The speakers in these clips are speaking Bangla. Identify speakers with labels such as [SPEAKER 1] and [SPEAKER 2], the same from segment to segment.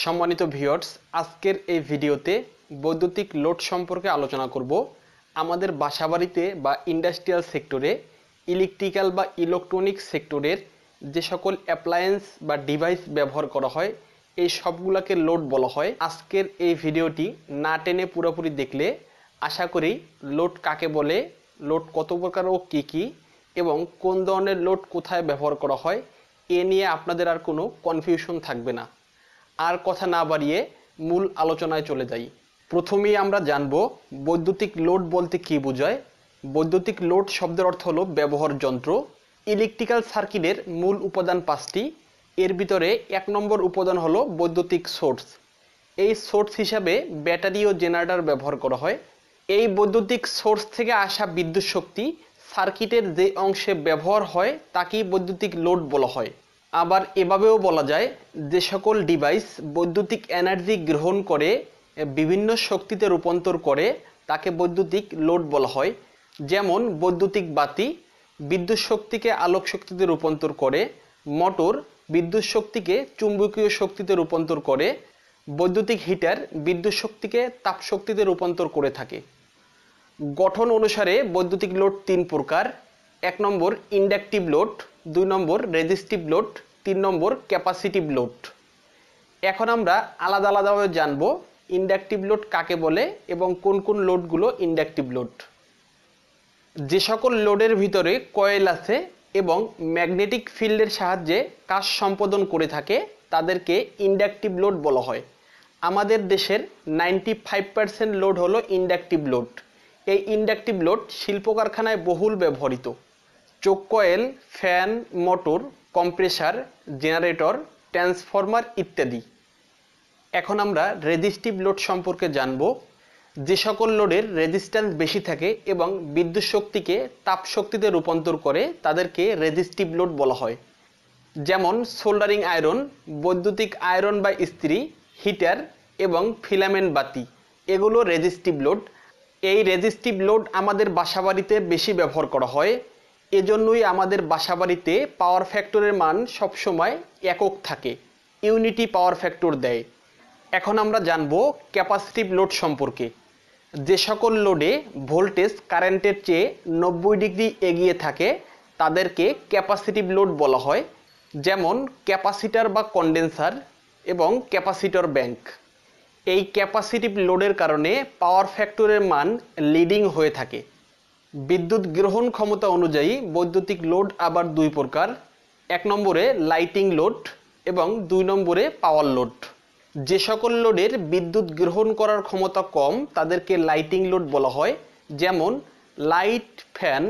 [SPEAKER 1] সম্মানিত ভিউয়ার্স, আজকের এই ভিডিওতে বৈদ্যুতিক লোড সম্পর্কে আলোচনা করব। আমাদের বাসাবাড়িতে বা ইন্ডাস্ট্রিয়াল সেক্টরে, ইলেকট্রিক্যাল বা ইলেকট্রনিক সেক্টরের যে সকল অ্যাপ্লায়েন্স বা ডিভাইস ব্যবহার করা হয়, এই সবগুলোকে লোড বলা হয়। আজকের এই ভিডিওটি না টেনে পুরোপুরি দেখলে আশা করি লোড কাকে বলে, লোড কত প্রকার ও কী কী, এবং কোন ধরনের লোড কোথায় ব্যবহার করা হয় এ নিয়ে আপনাদের আর কোনো কনফিউশন থাকবে না। আর কথা না বাড়িয়ে মূল আলোচনায় চলে যাই। প্রথমেই আমরা জানব বৈদ্যুতিক লোড বলতে কী বোঝায়। বৈদ্যুতিক লোড শব্দের অর্থ হলো ব্যবহার যন্ত্র। ইলেকট্রিক্যাল সার্কিটের মূল উপাদান 5টি। এর ভিতরে 1 নম্বর উপাদান হলো বৈদ্যুতিক সোর্স। এই সোর্স হিসাবে ব্যাটারি ও জেনারেটর ব্যবহার করা হয়। এই বৈদ্যুতিক সোর্স থেকে আসা বিদ্যুৎ শক্তি সার্কিটের যে অংশে ব্যবহার হয় তাকেই বৈদ্যুতিক লোড বলা হয়। আবার এভাবেও বলা যায়, যে সকল ডিভাইস বৈদ্যুতিক এনার্জি গ্রহণ করে বিভিন্ন শক্তিতে রূপান্তর করে তাকে বৈদ্যুতিক লোড বলা হয়। যেমন বৈদ্যুতিক বাতি বিদ্যুৎ শক্তিকে আলোক শক্তিতে রূপান্তর করে, মোটর বিদ্যুৎ শক্তিকে চুম্বকীয় শক্তিতে রূপান্তর করে, বৈদ্যুতিক হিটার বিদ্যুৎ শক্তিকে তাপ শক্তিতে রূপান্তর করে থাকে। গঠন অনুসারে বৈদ্যুতিক লোড 3 প্রকার। 1 নম্বর ইন্ডাকটিভ লোড, 2 নম্বর রেজিস্টিভ লোড, 3 নম্বর ক্যাপাসিটিভ লোড। এখন আমরা আলাদা আলাদাভাবে জানব ইন্ডাকটিভ লোড কাকে বলে এবং কোন কোন লোডগুলো ইন্ডাকটিভ লোড। যে সকল লোডের ভিতরে কয়েল আছে এবং ম্যাগনেটিক ফিল্ডের সাহায্যে কাজ সম্পাদন করে থাকে তাদেরকে ইন্ডাকটিভ লোড বলা হয়। আমাদের দেশের 95% লোড হলো ইন্ডাকটিভ লোড। এই ইন্ডাকটিভ লোড শিল্প কারখানায় বহুল ব্যবহৃত। চোখ coil, fan, motor, compressor, generator, transformer ইত্যাদি। এখন আমরা রেজিস্টিভ লোড সম্পর্কে জানব। যে সকল লোডের রেজিস্ট্যান্স বেশি থাকে এবং বিদ্যুৎ শক্তিকে তাপ শক্তিতে রূপান্তর করে তাদেরকে রেজিস্টিভ লোড বলা হয়। যেমন সোল্ডারিং আয়রন, বৈদ্যুতিক আয়রন বা ইস্ত্রি, হিটার এবং ফিলামেন্ট বাতি, এগুলো রেজিস্টিভ লোড। এই রেজিস্টিভ লোড আমাদের বাসাবাড়িতে বেশি ব্যবহার করা হয়। এজন্যই আমাদের বাসাবাড়িতে পাওয়ার ফ্যাক্টরের মান সবসময় একক থাকে, ইউনিটি পাওয়ার ফ্যাক্টর দেয়। এখন আমরা জানব ক্যাপাসিটিভ লোড সম্পর্কে। যে সকল লোডে ভোল্টেজ কারেন্টের চেয়ে 90 ডিগ্রি এগিয়ে থাকে তাদেরকে ক্যাপাসিটিভ লোড বলা হয়। যেমন ক্যাপাসিটর বা কন্ডেন্সার এবং ক্যাপাসিটর ব্যাংক। এই ক্যাপাসিটিভ লোডের কারণে পাওয়ার ফ্যাক্টরের মান লিডিং হয়ে থাকে। বিদ্যুৎ গ্রহণ ক্ষমতা অনুযায়ী বৈদ্যুতিক লোড আবার 2 প্রকার। 1 নম্বরে লাইটিং লোড এবং 2 নম্বরে পাওয়ার লোড। যে সকল লোডের বিদ্যুৎ গ্রহণ করার ক্ষমতা কম তাদেরকে লাইটিং লোড বলা হয়, যেমন লাইট, ফ্যান,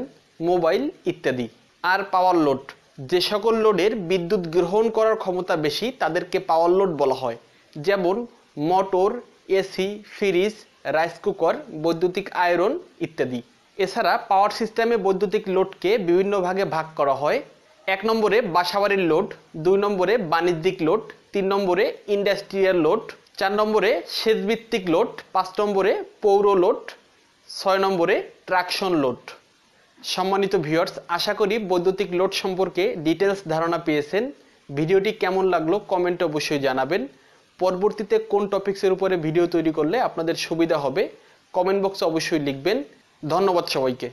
[SPEAKER 1] মোবাইল ইত্যাদি। আর পাওয়ার লোড, যে সকল লোডের বিদ্যুৎ গ্রহণ করার ক্ষমতা বেশি তাদেরকে পাওয়ার লোড বলা হয়, যেমন motor, AC, fridge, rice cooker, বৈদ্যুতিক আয়রন ইত্যাদি। এছাড়া পাওয়ার সিস্টেমে বৈদ্যুতিক লোডকে বিভিন্ন ভাগে ভাগ করা হয়। 1 নম্বরে বাসাবাড়ির লোড, 2 নম্বরে বাণিজ্যিক লোড, 3 নম্বরে ইন্ডাস্ট্রিয়াল লোড, 4 নম্বরে সেচভিত্তিক লোড, 5 নম্বরে পৌর লোড, 6 নম্বরে ট্রাকশন লোড। সম্মানিত ভিউয়ার্স, আশা করি বৈদ্যুতিক লোড সম্পর্কে ডিটেলস ধারণা পেয়েছেন। ভিডিওটি কেমন লাগলো কমেন্টে অবশ্যই জানাবেন। পরবর্তীতে কোন টপিকসের উপরে ভিডিও তৈরি করলে আপনাদের সুবিধা হবে কমেন্ট বক্সে অবশ্যই লিখবেন। ধন্যবাদ সবাইকে।